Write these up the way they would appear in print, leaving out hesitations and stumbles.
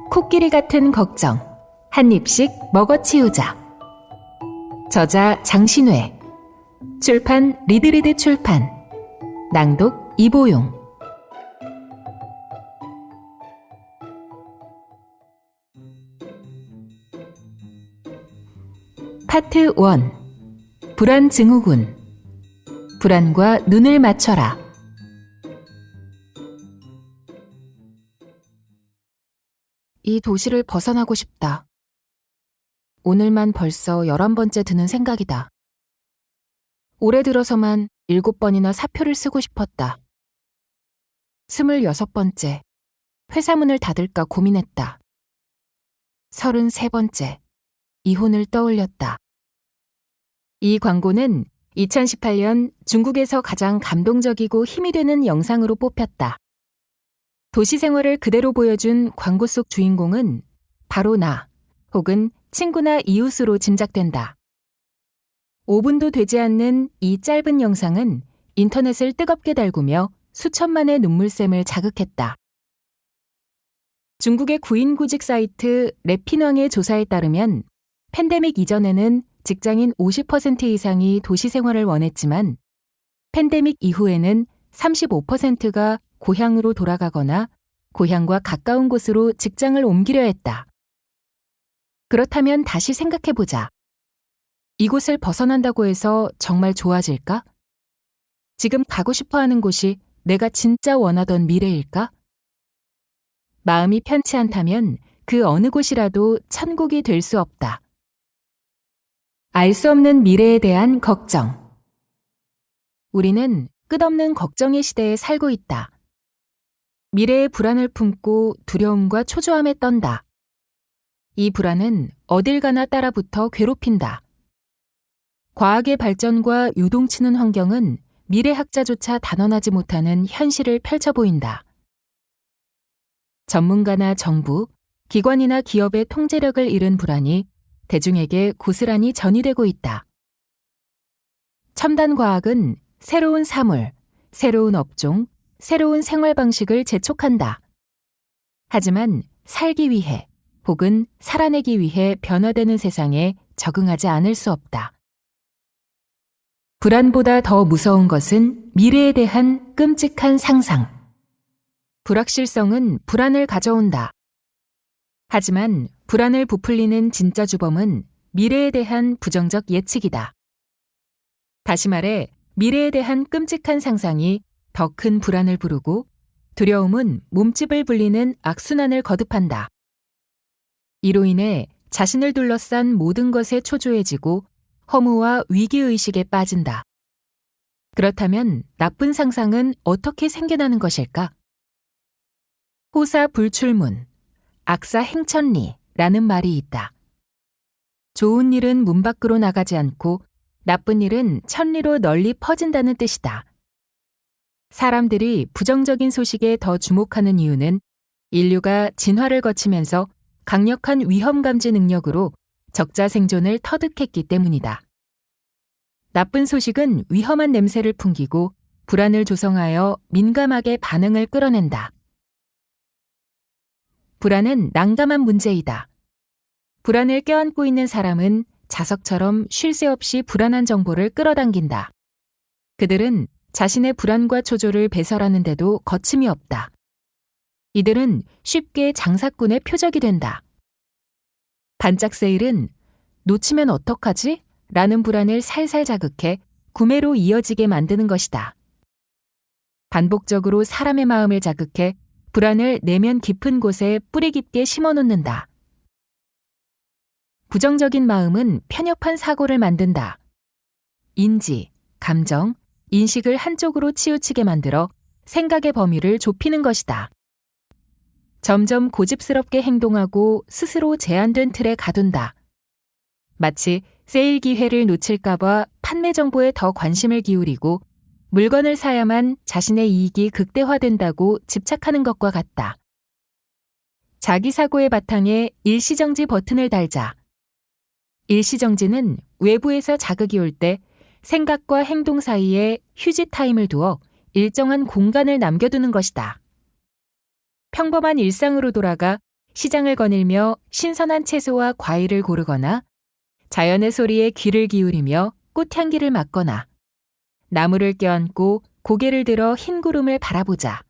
코끼리 같은 걱정, 한 입씩 먹어치우자. 저자 장신회, 출판 리드리드 출판, 낭독 이보용. 파트 1. 불안 증후군. 불안과 눈을 맞춰라. 이 도시를 벗어나고 싶다. 오늘만 벌써 11번째 드는 생각이다. 올해 들어서만 7번이나 사표를 쓰고 싶었다. 26번째, 회사 문을 닫을까 고민했다. 33번째, 이혼을 떠올렸다. 이 광고는 2018년 중국에서 가장 감동적이고 힘이 되는 영상으로 뽑혔다. 도시 생활을 그대로 보여준 광고 속 주인공은 바로 나 혹은 친구나 이웃으로 짐작된다. 5분도 되지 않는 이 짧은 영상은 인터넷을 뜨겁게 달구며 수천만의 눈물샘을 자극했다. 중국의 구인구직 사이트 랩핀왕의 조사에 따르면 팬데믹 이전에는 직장인 50% 이상이 도시 생활을 원했지만 팬데믹 이후에는 35%가 고향으로 돌아가거나 고향과 가까운 곳으로 직장을 옮기려 했다. 그렇다면 다시 생각해보자. 이곳을 벗어난다고 해서 정말 좋아질까? 지금 가고 싶어 하는 곳이 내가 진짜 원하던 미래일까? 마음이 편치 않다면 그 어느 곳이라도 천국이 될 수 없다. 알 수 없는 미래에 대한 걱정. 우리는 끝없는 걱정의 시대에 살고 있다. 미래의 불안을 품고 두려움과 초조함에 떤다. 이 불안은 어딜 가나 따라붙어 괴롭힌다. 과학의 발전과 요동치는 환경은 미래학자조차 단언하지 못하는 현실을 펼쳐 보인다. 전문가나 정부, 기관이나 기업의 통제력을 잃은 불안이 대중에게 고스란히 전이되고 있다. 첨단 과학은 새로운 사물, 새로운 업종, 새로운 생활 방식을 재촉한다. 하지만 살기 위해 혹은 살아내기 위해 변화되는 세상에 적응하지 않을 수 없다. 불안보다 더 무서운 것은 미래에 대한 끔찍한 상상. 불확실성은 불안을 가져온다. 하지만 불안을 부풀리는 진짜 주범은 미래에 대한 부정적 예측이다. 다시 말해, 미래에 대한 끔찍한 상상이 더 큰 불안을 부르고 두려움은 몸집을 불리는 악순환을 거듭한다. 이로 인해 자신을 둘러싼 모든 것에 초조해지고 허무와 위기의식에 빠진다. 그렇다면 나쁜 상상은 어떻게 생겨나는 것일까? 호사 불출문, 악사 행천리라는 말이 있다. 좋은 일은 문 밖으로 나가지 않고 나쁜 일은 천리로 널리 퍼진다는 뜻이다. 사람들이 부정적인 소식에 더 주목하는 이유는 인류가 진화를 거치면서 강력한 위험 감지 능력으로 적자 생존을 터득했기 때문이다. 나쁜 소식은 위험한 냄새를 풍기고 불안을 조성하여 민감하게 반응을 끌어낸다. 불안은 난감한 문제이다. 불안을 껴안고 있는 사람은 자석처럼 쉴 새 없이 불안한 정보를 끌어당긴다. 그들은 자신의 불안과 초조를 배설하는데도 거침이 없다. 이들은 쉽게 장사꾼의 표적이 된다. 반짝 세일은 놓치면 어떡하지? 라는 불안을 살살 자극해 구매로 이어지게 만드는 것이다. 반복적으로 사람의 마음을 자극해 불안을 내면 깊은 곳에 뿌리 깊게 심어놓는다. 부정적인 마음은 편협한 사고를 만든다. 인지, 감정, 인식을 한쪽으로 치우치게 만들어 생각의 범위를 좁히는 것이다. 점점 고집스럽게 행동하고 스스로 제한된 틀에 가둔다. 마치 세일 기회를 놓칠까봐 판매 정보에 더 관심을 기울이고 물건을 사야만 자신의 이익이 극대화된다고 집착하는 것과 같다. 자기 사고의 바탕에 일시정지 버튼을 달자. 일시정지는 외부에서 자극이 올 때 생각과 행동 사이에 휴지 타임을 두어 일정한 공간을 남겨두는 것이다. 평범한 일상으로 돌아가 시장을 거닐며 신선한 채소와 과일을 고르거나 자연의 소리에 귀를 기울이며 꽃향기를 맡거나 나무를 껴안고 고개를 들어 흰 구름을 바라보자.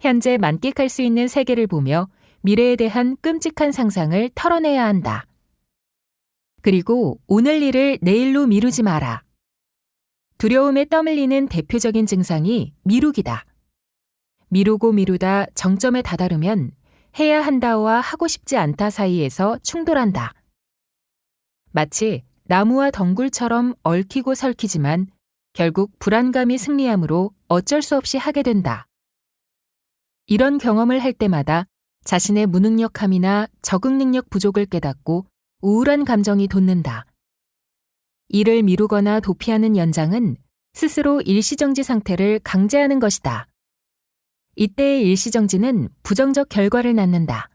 현재 만끽할 수 있는 세계를 보며 미래에 대한 끔찍한 상상을 털어내야 한다. 그리고 오늘 일을 내일로 미루지 마라. 두려움에 떠밀리는 대표적인 증상이 미루기다. 미루고 미루다 정점에 다다르면 해야 한다와 하고 싶지 않다 사이에서 충돌한다. 마치 나무와 덩굴처럼 얽히고 설키지만 결국 불안감이 승리하므로 어쩔 수 없이 하게 된다. 이런 경험을 할 때마다 자신의 무능력함이나 적응 능력 부족을 깨닫고 우울한 감정이 돋는다. 일을 미루거나 도피하는 연장은 스스로 일시정지 상태를 강제하는 것이다. 이때의 일시정지는 부정적 결과를 낳는다.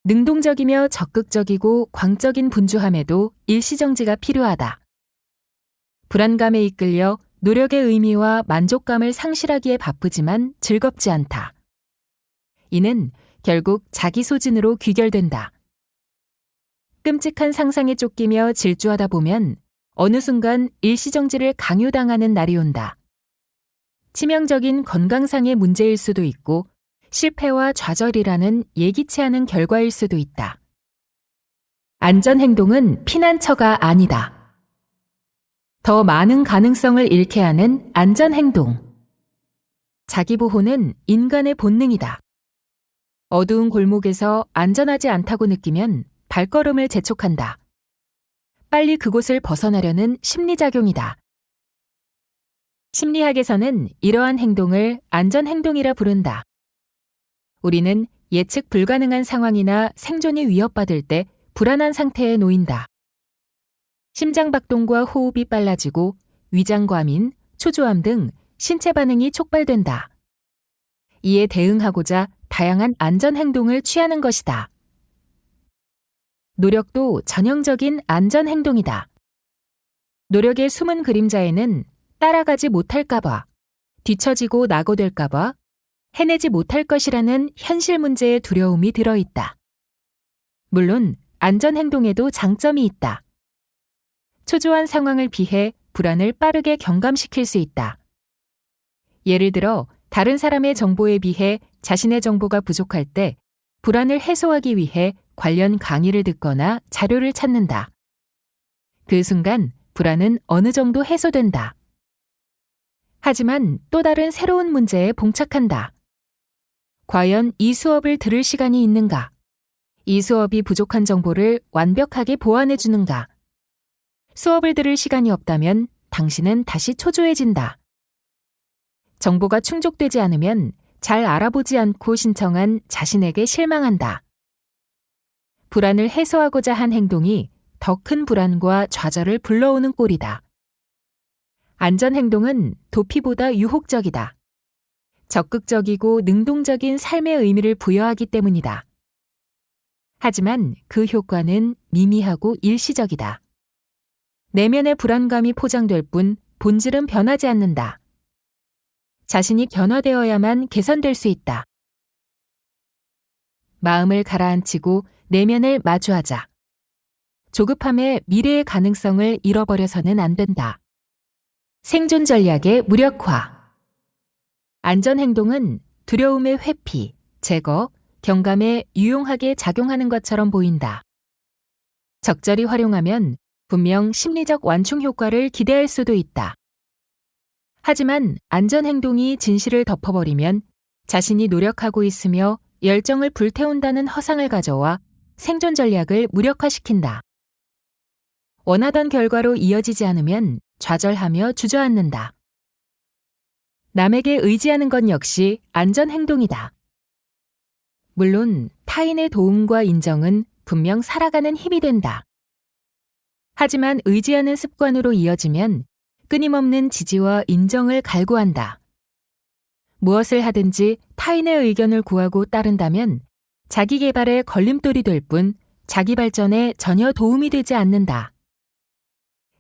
능동적이며 적극적이고 광적인 분주함에도 일시정지가 필요하다. 불안감에 이끌려 노력의 의미와 만족감을 상실하기에 바쁘지만 즐겁지 않다. 이는 결국 자기 소진으로 귀결된다. 끔찍한 상상에 쫓기며 질주하다 보면 어느 순간 일시정지를 강요당하는 날이 온다. 치명적인 건강상의 문제일 수도 있고 실패와 좌절이라는 예기치 않은 결과일 수도 있다. 안전행동은 피난처가 아니다. 더 많은 가능성을 잃게 하는 안전행동. 자기보호는 인간의 본능이다. 어두운 골목에서 안전하지 않다고 느끼면 발걸음을 재촉한다. 빨리 그곳을 벗어나려는 심리작용이다. 심리학에서는 이러한 행동을 안전행동이라 부른다. 우리는 예측 불가능한 상황이나 생존이 위협받을 때 불안한 상태에 놓인다. 심장박동과 호흡이 빨라지고 위장과민, 초조함 등 신체 반응이 촉발된다. 이에 대응하고자 다양한 안전행동을 취하는 것이다. 노력도 전형적인 안전행동이다. 노력의 숨은 그림자에는 따라가지 못할까봐, 뒤처지고 낙오될까봐, 해내지 못할 것이라는 현실 문제의 두려움이 들어있다. 물론 안전행동에도 장점이 있다. 초조한 상황을 피해 불안을 빠르게 경감시킬 수 있다. 예를 들어 다른 사람의 정보에 비해 자신의 정보가 부족할 때 불안을 해소하기 위해 관련 강의를 듣거나 자료를 찾는다. 그 순간 불안은 어느 정도 해소된다. 하지만 또 다른 새로운 문제에 봉착한다. 과연 이 수업을 들을 시간이 있는가? 이 수업이 부족한 정보를 완벽하게 보완해 주는가? 수업을 들을 시간이 없다면 당신은 다시 초조해진다. 정보가 충족되지 않으면 잘 알아보지 않고 신청한 자신에게 실망한다. 불안을 해소하고자 한 행동이 더 큰 불안과 좌절을 불러오는 꼴이다. 안전행동은 도피보다 유혹적이다. 적극적이고 능동적인 삶의 의미를 부여하기 때문이다. 하지만 그 효과는 미미하고 일시적이다. 내면의 불안감이 포장될 뿐 본질은 변하지 않는다. 자신이 변화되어야만 개선될 수 있다. 마음을 가라앉히고 내면을 마주하자. 조급함에 미래의 가능성을 잃어버려서는 안 된다. 생존 전략의 무력화. 안전행동은 두려움의 회피, 제거, 경감에 유용하게 작용하는 것처럼 보인다. 적절히 활용하면 분명 심리적 완충 효과를 기대할 수도 있다. 하지만 안전행동이 진실을 덮어버리면 자신이 노력하고 있으며 열정을 불태운다는 허상을 가져와 생존 전략을 무력화시킨다. 원하던 결과로 이어지지 않으면 좌절하며 주저앉는다. 남에게 의지하는 것 역시 안전행동이다. 물론 타인의 도움과 인정은 분명 살아가는 힘이 된다. 하지만 의지하는 습관으로 이어지면 끊임없는 지지와 인정을 갈구한다. 무엇을 하든지 타인의 의견을 구하고 따른다면 자기 개발에 걸림돌이 될 뿐 자기 발전에 전혀 도움이 되지 않는다.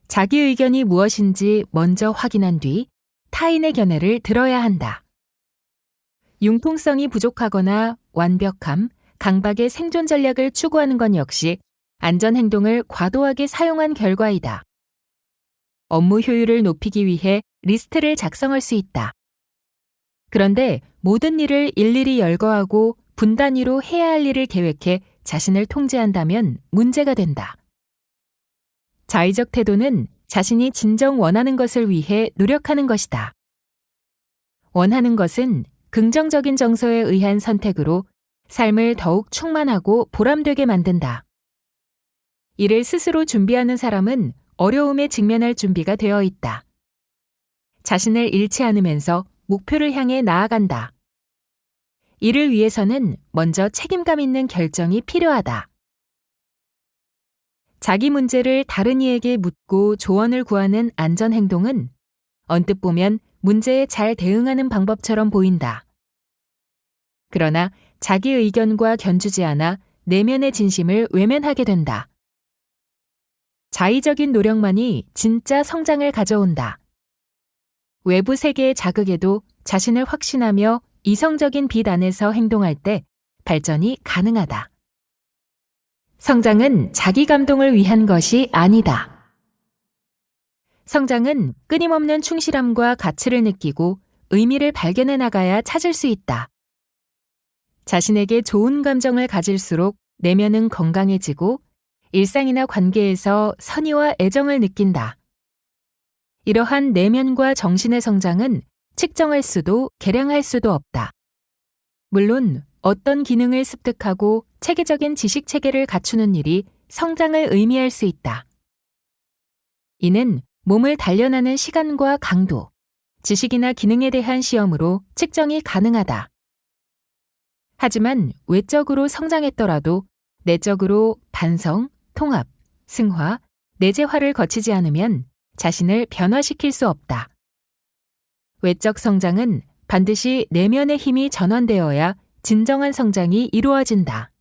자기 의견이 무엇인지 먼저 확인한 뒤 타인의 견해를 들어야 한다. 융통성이 부족하거나 완벽함, 강박의 생존 전략을 추구하는 건 역시 안전 행동을 과도하게 사용한 결과이다. 업무 효율을 높이기 위해 리스트를 작성할 수 있다. 그런데 모든 일을 일일이 열거하고 분 단위로 해야 할 일을 계획해 자신을 통제한다면 문제가 된다. 자의적 태도는 자신이 진정 원하는 것을 위해 노력하는 것이다. 원하는 것은 긍정적인 정서에 의한 선택으로 삶을 더욱 충만하고 보람되게 만든다. 이를 스스로 준비하는 사람은 어려움에 직면할 준비가 되어 있다. 자신을 잃지 않으면서 목표를 향해 나아간다. 이를 위해서는 먼저 책임감 있는 결정이 필요하다. 자기 문제를 다른 이에게 묻고 조언을 구하는 안전 행동은 언뜻 보면 문제에 잘 대응하는 방법처럼 보인다. 그러나 자기 의견과 견주지 않아 내면의 진심을 외면하게 된다. 자의적인 노력만이 진짜 성장을 가져온다. 외부 세계의 자극에도 자신을 확신하며 이성적인 빛 안에서 행동할 때 발전이 가능하다. 성장은 자기 감동을 위한 것이 아니다. 성장은 끊임없는 충실함과 가치를 느끼고 의미를 발견해 나가야 찾을 수 있다. 자신에게 좋은 감정을 가질수록 내면은 건강해지고 일상이나 관계에서 선의와 애정을 느낀다. 이러한 내면과 정신의 성장은 측정할 수도 계량할 수도 없다. 물론 어떤 기능을 습득하고 체계적인 지식 체계를 갖추는 일이 성장을 의미할 수 있다. 이는 몸을 단련하는 시간과 강도, 지식이나 기능에 대한 시험으로 측정이 가능하다. 하지만 외적으로 성장했더라도 내적으로 반성, 통합, 승화, 내재화를 거치지 않으면 자신을 변화시킬 수 없다. 외적 성장은 반드시 내면의 힘이 전환되어야 진정한 성장이 이루어진다.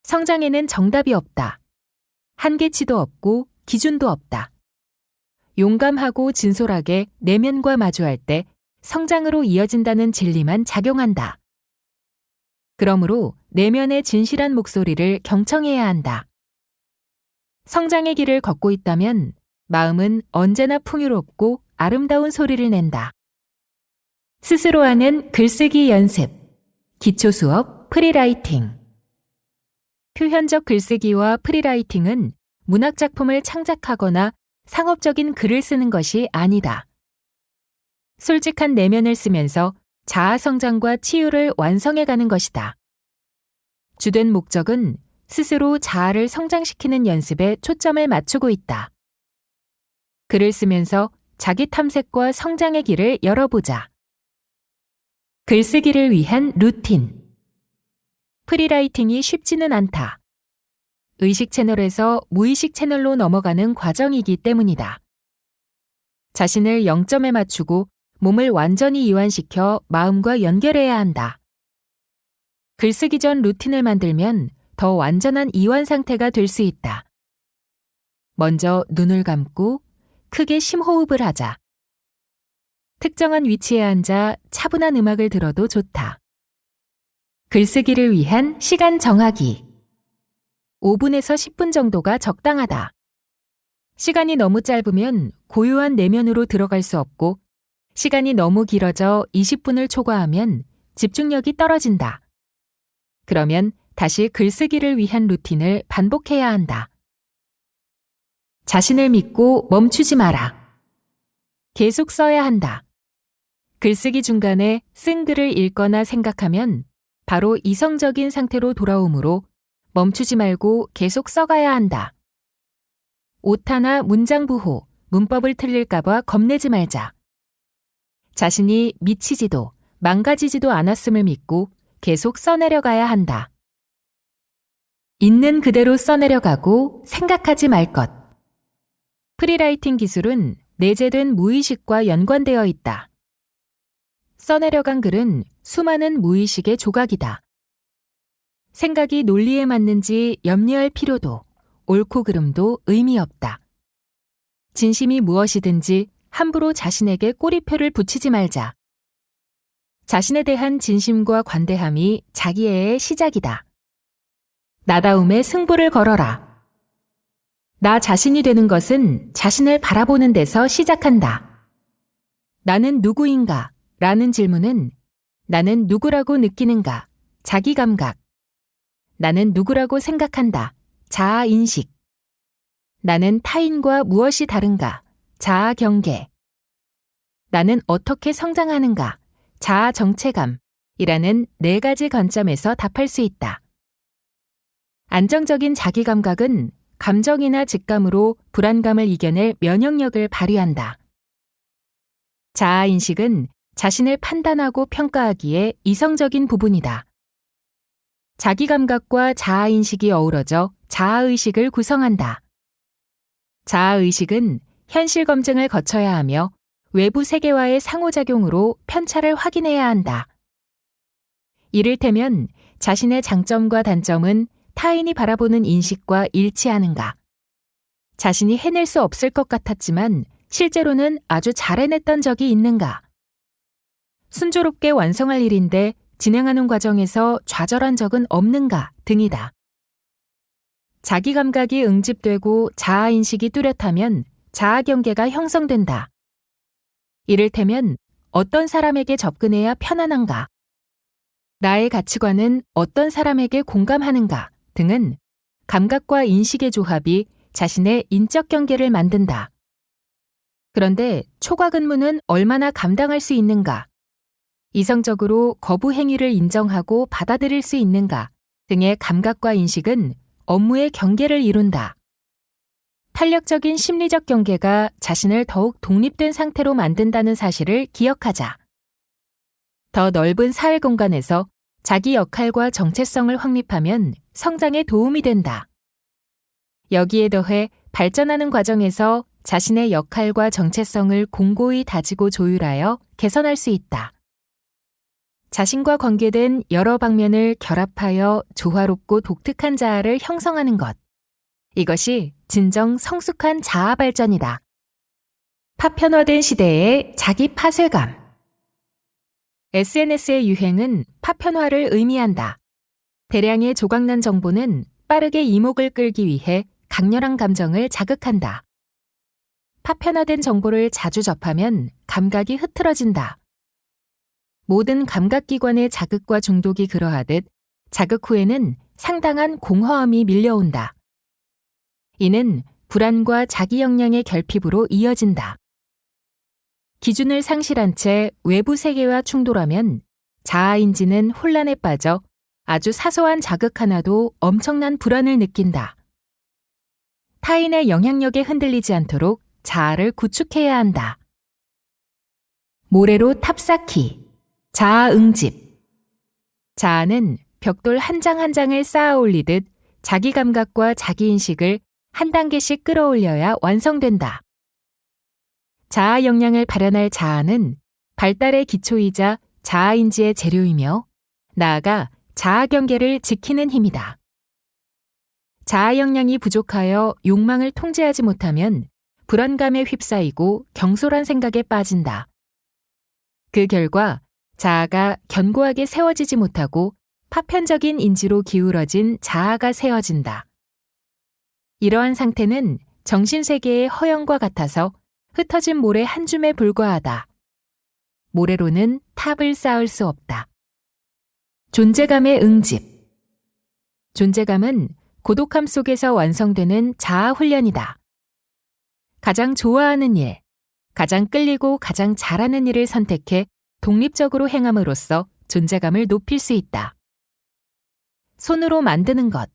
성장에는 정답이 없다. 한계치도 없고 기준도 없다. 용감하고 진솔하게 내면과 마주할 때 성장으로 이어진다는 진리만 작용한다. 그러므로 내면의 진실한 목소리를 경청해야 한다. 성장의 길을 걷고 있다면 마음은 언제나 풍요롭고 아름다운 소리를 낸다. 스스로 하는 글쓰기 연습, 기초 수업 프리라이팅. 표현적 글쓰기와 프리라이팅은 문학 작품을 창작하거나 상업적인 글을 쓰는 것이 아니다. 솔직한 내면을 쓰면서 자아 성장과 치유를 완성해가는 것이다. 주된 목적은 스스로 자아를 성장시키는 연습에 초점을 맞추고 있다. 글을 쓰면서 자기 탐색과 성장의 길을 열어보자. 글쓰기를 위한 루틴. 프리라이팅이 쉽지는 않다. 의식 채널에서 무의식 채널로 넘어가는 과정이기 때문이다. 자신을 0점에 맞추고 몸을 완전히 이완시켜 마음과 연결해야 한다. 글쓰기 전 루틴을 만들면 더 완전한 이완 상태가 될 수 있다. 먼저 눈을 감고 크게 심호흡을 하자. 특정한 위치에 앉아 차분한 음악을 들어도 좋다. 글쓰기를 위한 시간 정하기. 5분에서 10분 정도가 적당하다. 시간이 너무 짧으면 고요한 내면으로 들어갈 수 없고 시간이 너무 길어져 20분을 초과하면 집중력이 떨어진다. 그러면 다시 글쓰기를 위한 루틴을 반복해야 한다. 자신을 믿고 멈추지 마라. 계속 써야 한다. 글쓰기 중간에 쓴 글을 읽거나 생각하면 바로 이성적인 상태로 돌아오므로 멈추지 말고 계속 써가야 한다. 오타나 문장 부호, 문법을 틀릴까봐 겁내지 말자. 자신이 미치지도 망가지지도 않았음을 믿고 계속 써내려가야 한다. 있는 그대로 써내려가고 생각하지 말 것. 프리라이팅 기술은 내재된 무의식과 연관되어 있다. 써내려간 글은 수많은 무의식의 조각이다. 생각이 논리에 맞는지 염려할 필요도, 옳고 그름도 의미 없다. 진심이 무엇이든지 함부로 자신에게 꼬리표를 붙이지 말자. 자신에 대한 진심과 관대함이 자기애의 시작이다. 나다움에 승부를 걸어라. 나 자신이 되는 것은 자신을 바라보는 데서 시작한다. 나는 누구인가? 라는 질문은 나는 누구라고 느끼는가? 자기 감각. 나는 누구라고 생각한다. 자아 인식. 나는 타인과 무엇이 다른가? 자아 경계. 나는 어떻게 성장하는가? 자아 정체감이라는 4가지 관점에서 답할 수 있다. 안정적인 자기 감각은 감정이나 직감으로 불안감을 이겨낼 면역력을 발휘한다. 자아 인식은 자신을 판단하고 평가하기에 이성적인 부분이다. 자기 감각과 자아 인식이 어우러져 자아 의식을 구성한다. 자아 의식은 현실 검증을 거쳐야 하며 외부 세계와의 상호작용으로 편차를 확인해야 한다. 이를테면 자신의 장점과 단점은 타인이 바라보는 인식과 일치하는가? 자신이 해낼 수 없을 것 같았지만 실제로는 아주 잘 해냈던 적이 있는가? 순조롭게 완성할 일인데 진행하는 과정에서 좌절한 적은 없는가? 등이다. 자기 감각이 응집되고 자아 인식이 뚜렷하면 자아 경계가 형성된다. 이를테면 어떤 사람에게 접근해야 편안한가? 나의 가치관은 어떤 사람에게 공감하는가? 등은 감각과 인식의 조합이 자신의 인적 경계를 만든다. 그런데 초과 근무는 얼마나 감당할 수 있는가? 이성적으로 거부 행위를 인정하고 받아들일 수 있는가? 등의 감각과 인식은 업무의 경계를 이룬다. 탄력적인 심리적 경계가 자신을 더욱 독립된 상태로 만든다는 사실을 기억하자. 더 넓은 사회 공간에서 자기 역할과 정체성을 확립하면 성장에 도움이 된다. 여기에 더해 발전하는 과정에서 자신의 역할과 정체성을 공고히 다지고 조율하여 개선할 수 있다. 자신과 관계된 여러 방면을 결합하여 조화롭고 독특한 자아를 형성하는 것. 이것이 진정 성숙한 자아 발전이다. 파편화된 시대의 자기 파쇄감. SNS의 유행은 파편화를 의미한다. 대량의 조각난 정보는 빠르게 이목을 끌기 위해 강렬한 감정을 자극한다. 파편화된 정보를 자주 접하면 감각이 흐트러진다. 모든 감각기관의 자극과 중독이 그러하듯 자극 후에는 상당한 공허함이 밀려온다. 이는 불안과 자기 역량의 결핍으로 이어진다. 기준을 상실한 채 외부 세계와 충돌하면 자아인지는 혼란에 빠져 아주 사소한 자극 하나도 엄청난 불안을 느낀다. 타인의 영향력에 흔들리지 않도록 자아를 구축해야 한다. 모래로 탑쌓기, 자아 응집. 자아는 벽돌 한 장 한 장을 쌓아 올리듯 자기 감각과 자기 인식을 한 단계씩 끌어올려야 완성된다. 자아 역량을 발현할 자아는 발달의 기초이자 자아인지의 재료이며 나아가 자아 경계를 지키는 힘이다. 자아 역량이 부족하여 욕망을 통제하지 못하면 불안감에 휩싸이고 경솔한 생각에 빠진다. 그 결과 자아가 견고하게 세워지지 못하고 파편적인 인지로 기울어진 자아가 세워진다. 이러한 상태는 정신세계의 허영과 같아서 흩어진 모래 한 줌에 불과하다. 모래로는 탑을 쌓을 수 없다. 존재감의 응집. 존재감은 고독함 속에서 완성되는 자아 훈련이다. 가장 좋아하는 일, 가장 끌리고 가장 잘하는 일을 선택해 독립적으로 행함으로써 존재감을 높일 수 있다. 손으로 만드는 것,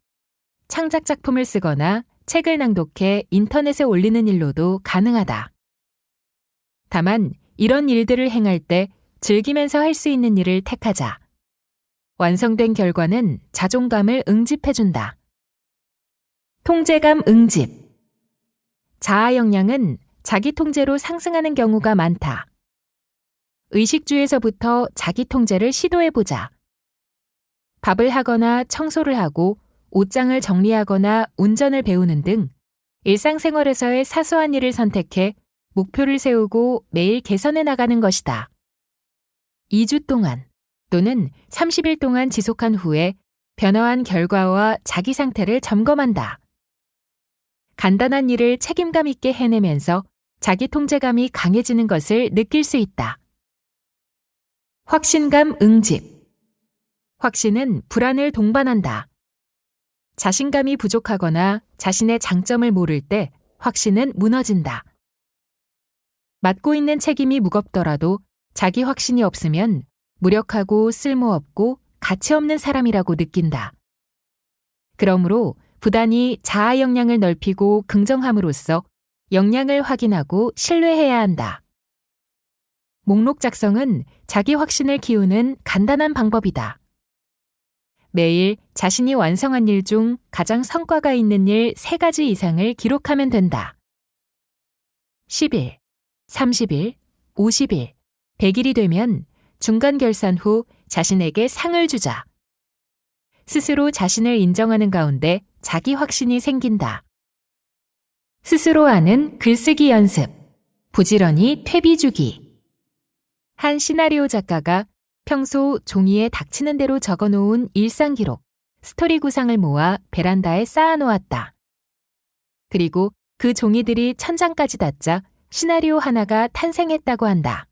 창작 작품을 쓰거나 책을 낭독해 인터넷에 올리는 일로도 가능하다. 다만 이런 일들을 행할 때 즐기면서 할 수 있는 일을 택하자. 완성된 결과는 자존감을 응집해준다. 통제감 응집. 자아 역량은 자기 통제로 상승하는 경우가 많다. 의식주에서부터 자기 통제를 시도해보자. 밥을 하거나 청소를 하고 옷장을 정리하거나 운전을 배우는 등 일상생활에서의 사소한 일을 선택해 목표를 세우고 매일 개선해 나가는 것이다. 2주 동안 또는 30일 동안 지속한 후에 변화한 결과와 자기 상태를 점검한다. 간단한 일을 책임감 있게 해내면서 자기 통제감이 강해지는 것을 느낄 수 있다. 확신감 응집. 확신은 불안을 동반한다. 자신감이 부족하거나 자신의 장점을 모를 때 확신은 무너진다. 맡고 있는 책임이 무겁더라도 자기 확신이 없으면 무력하고 쓸모없고 가치 없는 사람이라고 느낀다. 그러므로 부단히 자아 역량을 넓히고 긍정함으로써 역량을 확인하고 신뢰해야 한다. 목록 작성은 자기 확신을 키우는 간단한 방법이다. 매일 자신이 완성한 일 중 가장 성과가 있는 일 3가지 이상을 기록하면 된다. 10일, 30일, 50일, 100일이 되면 중간 결산 후 자신에게 상을 주자. 스스로 자신을 인정하는 가운데 자기 확신이 생긴다. 스스로 하는 글쓰기 연습, 부지런히 퇴비주기. 한 시나리오 작가가 평소 종이에 닥치는 대로 적어놓은 일상기록, 스토리 구상을 모아 베란다에 쌓아놓았다. 그리고 그 종이들이 천장까지 닿자 시나리오 하나가 탄생했다고 한다.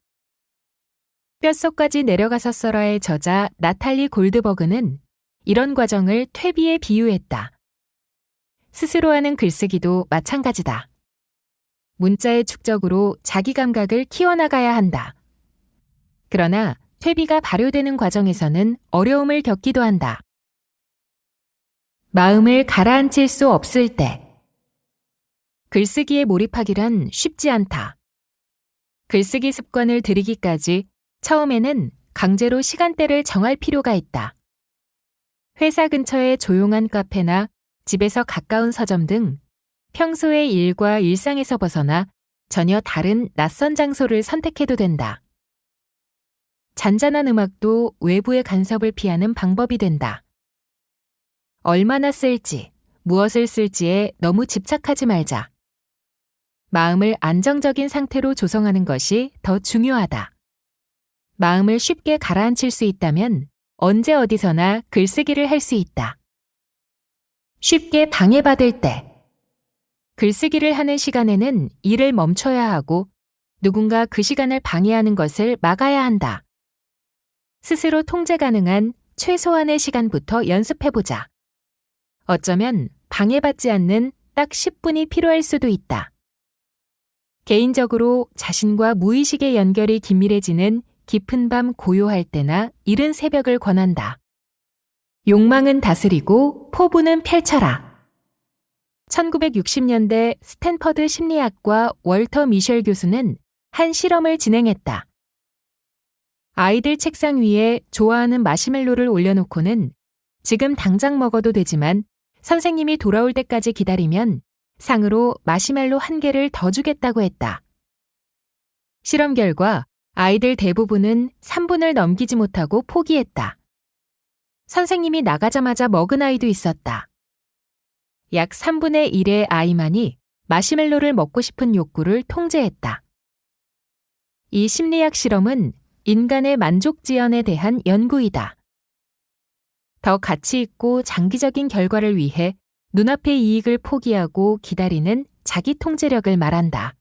뼛속까지 내려가서 써라의 저자 나탈리 골드버그는 이런 과정을 퇴비에 비유했다. 스스로 하는 글쓰기도 마찬가지다. 문자의 축적으로 자기 감각을 키워나가야 한다. 그러나 퇴비가 발효되는 과정에서는 어려움을 겪기도 한다. 마음을 가라앉힐 수 없을 때. 글쓰기에 몰입하기란 쉽지 않다. 글쓰기 습관을 들이기까지 처음에는 강제로 시간대를 정할 필요가 있다. 회사 근처의 조용한 카페나 집에서 가까운 서점 등 평소의 일과 일상에서 벗어나 전혀 다른 낯선 장소를 선택해도 된다. 잔잔한 음악도 외부의 간섭을 피하는 방법이 된다. 얼마나 쓸지, 무엇을 쓸지에 너무 집착하지 말자. 마음을 안정적인 상태로 조성하는 것이 더 중요하다. 마음을 쉽게 가라앉힐 수 있다면 언제 어디서나 글쓰기를 할 수 있다. 쉽게 방해받을 때. 글쓰기를 하는 시간에는 일을 멈춰야 하고 누군가 그 시간을 방해하는 것을 막아야 한다. 스스로 통제 가능한 최소한의 시간부터 연습해보자. 어쩌면 방해받지 않는 딱 10분이 필요할 수도 있다. 개인적으로 자신과 무의식의 연결이 긴밀해지는 깊은 밤 고요할 때나 이른 새벽을 권한다. 욕망은 다스리고 포부는 펼쳐라. 1960년대 스탠퍼드 심리학과 월터 미셸 교수는 한 실험을 진행했다. 아이들 책상 위에 좋아하는 마시멜로를 올려놓고는 지금 당장 먹어도 되지만 선생님이 돌아올 때까지 기다리면 상으로 마시멜로 1개를 더 주겠다고 했다. 실험 결과 아이들 대부분은 3분을 넘기지 못하고 포기했다. 선생님이 나가자마자 먹은 아이도 있었다. 약 3분의 1의 아이만이 마시멜로를 먹고 싶은 욕구를 통제했다. 이 심리학 실험은 인간의 만족지연에 대한 연구이다. 더 가치 있고 장기적인 결과를 위해 눈앞의 이익을 포기하고 기다리는 자기 통제력을 말한다.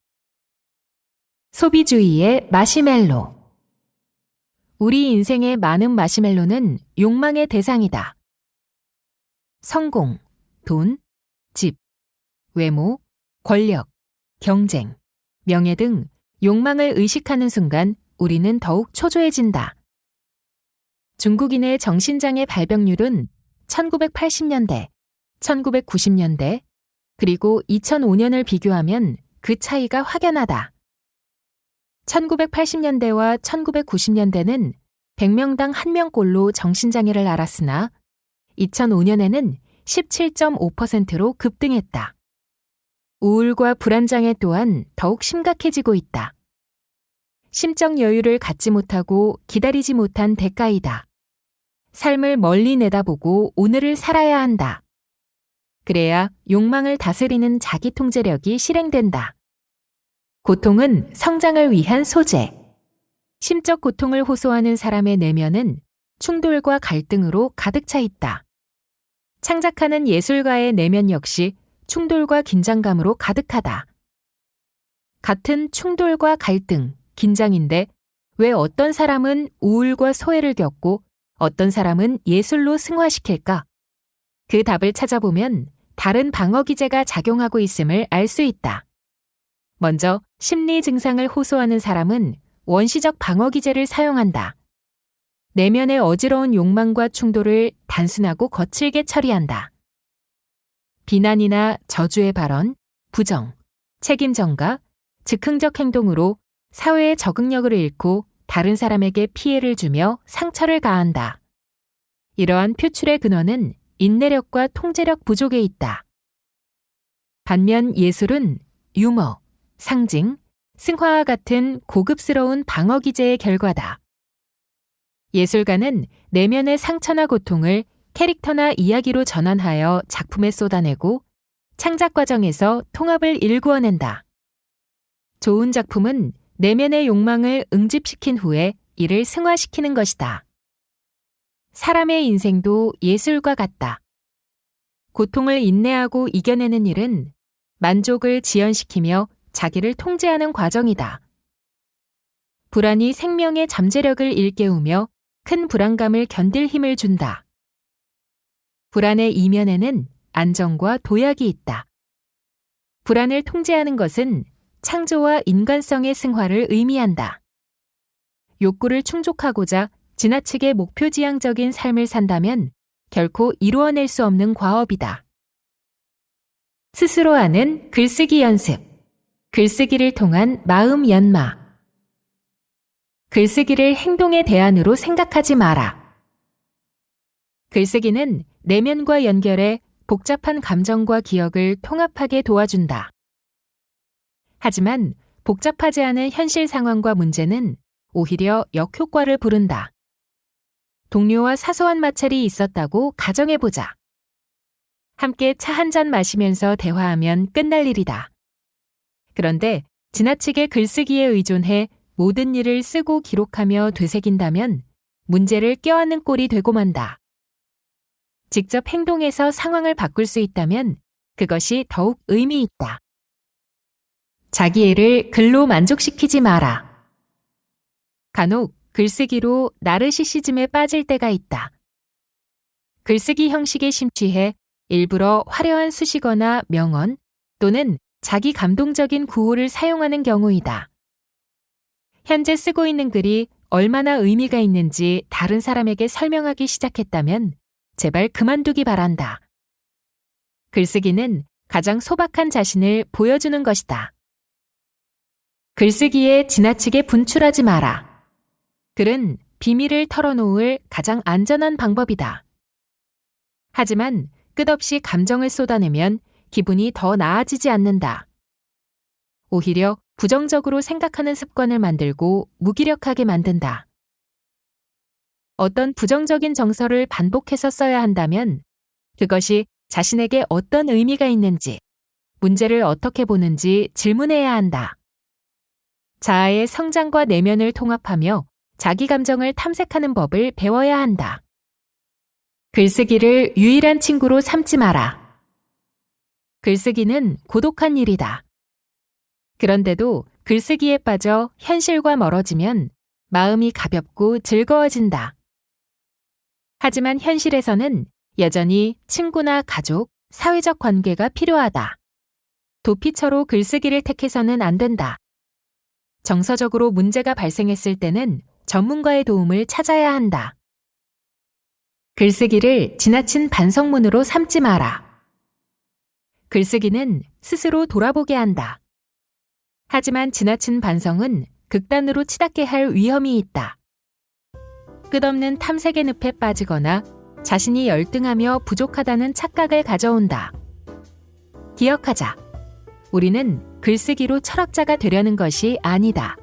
소비주의의 마시멜로. 우리 인생의 많은 마시멜로는 욕망의 대상이다. 성공, 돈, 집, 외모, 권력, 경쟁, 명예 등 욕망을 의식하는 순간 우리는 더욱 초조해진다. 중국인의 정신장애 발병률은 1980년대, 1990년대, 그리고 2005년을 비교하면 그 차이가 확연하다. 1980년대와 1990년대는 100명당 1명꼴로 정신장애를 앓았으나 2005년에는 17.5%로 급등했다. 우울과 불안장애 또한 더욱 심각해지고 있다. 심적 여유를 갖지 못하고 기다리지 못한 대가이다. 삶을 멀리 내다보고 오늘을 살아야 한다. 그래야 욕망을 다스리는 자기 통제력이 실행된다. 고통은 성장을 위한 소재. 심적 고통을 호소하는 사람의 내면은 충돌과 갈등으로 가득 차 있다. 창작하는 예술가의 내면 역시 충돌과 긴장감으로 가득하다. 같은 충돌과 갈등, 긴장인데 왜 어떤 사람은 우울과 소외를 겪고 어떤 사람은 예술로 승화시킬까? 그 답을 찾아보면 다른 방어 기제가 작용하고 있음을 알 수 있다. 먼저 심리 증상을 호소하는 사람은 원시적 방어 기제를 사용한다. 내면의 어지러운 욕망과 충돌을 단순하고 거칠게 처리한다. 비난이나 저주의 발언, 부정, 책임 전가, 즉흥적 행동으로 사회의 적응력을 잃고 다른 사람에게 피해를 주며 상처를 가한다. 이러한 표출의 근원은 인내력과 통제력 부족에 있다. 반면 예술은 유머, 상징, 승화와 같은 고급스러운 방어 기제의 결과다. 예술가는 내면의 상처나 고통을 캐릭터나 이야기로 전환하여 작품에 쏟아내고 창작 과정에서 통합을 일구어낸다. 좋은 작품은 내면의 욕망을 응집시킨 후에 이를 승화시키는 것이다. 사람의 인생도 예술과 같다. 고통을 인내하고 이겨내는 일은 만족을 지연시키며 자기를 통제하는 과정이다. 불안이 생명의 잠재력을 일깨우며 큰 불안감을 견딜 힘을 준다. 불안의 이면에는 안정과 도약이 있다. 불안을 통제하는 것은 창조와 인간성의 승화를 의미한다. 욕구를 충족하고자 지나치게 목표지향적인 삶을 산다면 결코 이루어낼 수 없는 과업이다. 스스로 하는 글쓰기 연습. 글쓰기를 통한 마음 연마. 글쓰기를 행동의 대안으로 생각하지 마라. 글쓰기는 내면과 연결해 복잡한 감정과 기억을 통합하게 도와준다. 하지만 복잡하지 않은 현실 상황과 문제는 오히려 역효과를 부른다. 동료와 사소한 마찰이 있었다고 가정해보자. 함께 차 한 잔 마시면서 대화하면 끝날 일이다. 그런데 지나치게 글쓰기에 의존해 모든 일을 쓰고 기록하며 되새긴다면 문제를 껴안는 꼴이 되고 만다. 직접 행동해서 상황을 바꿀 수 있다면 그것이 더욱 의미 있다. 자기 애를 글로 만족시키지 마라. 간혹 글쓰기로 나르시시즘에 빠질 때가 있다. 글쓰기 형식에 심취해 일부러 화려한 수식어나 명언 또는 자기 감동적인 구호를 사용하는 경우이다. 현재 쓰고 있는 글이 얼마나 의미가 있는지 다른 사람에게 설명하기 시작했다면 제발 그만두기 바란다. 글쓰기는 가장 소박한 자신을 보여주는 것이다. 글쓰기에 지나치게 분출하지 마라. 글은 비밀을 털어놓을 가장 안전한 방법이다. 하지만 끝없이 감정을 쏟아내면 기분이 더 나아지지 않는다. 오히려 부정적으로 생각하는 습관을 만들고 무기력하게 만든다. 어떤 부정적인 정서를 반복해서 써야 한다면 그것이 자신에게 어떤 의미가 있는지, 문제를 어떻게 보는지 질문해야 한다. 자아의 성장과 내면을 통합하며 자기 감정을 탐색하는 법을 배워야 한다. 글쓰기를 유일한 친구로 삼지 마라. 글쓰기는 고독한 일이다. 그런데도 글쓰기에 빠져 현실과 멀어지면 마음이 가볍고 즐거워진다. 하지만 현실에서는 여전히 친구나 가족, 사회적 관계가 필요하다. 도피처로 글쓰기를 택해서는 안 된다. 정서적으로 문제가 발생했을 때는 전문가의 도움을 찾아야 한다. 글쓰기를 지나친 반성문으로 삼지 마라. 글쓰기는 스스로 돌아보게 한다. 하지만 지나친 반성은 극단으로 치닫게 할 위험이 있다. 끝없는 탐색의 늪에 빠지거나 자신이 열등하며 부족하다는 착각을 가져온다. 기억하자. 우리는 글쓰기로 철학자가 되려는 것이 아니다.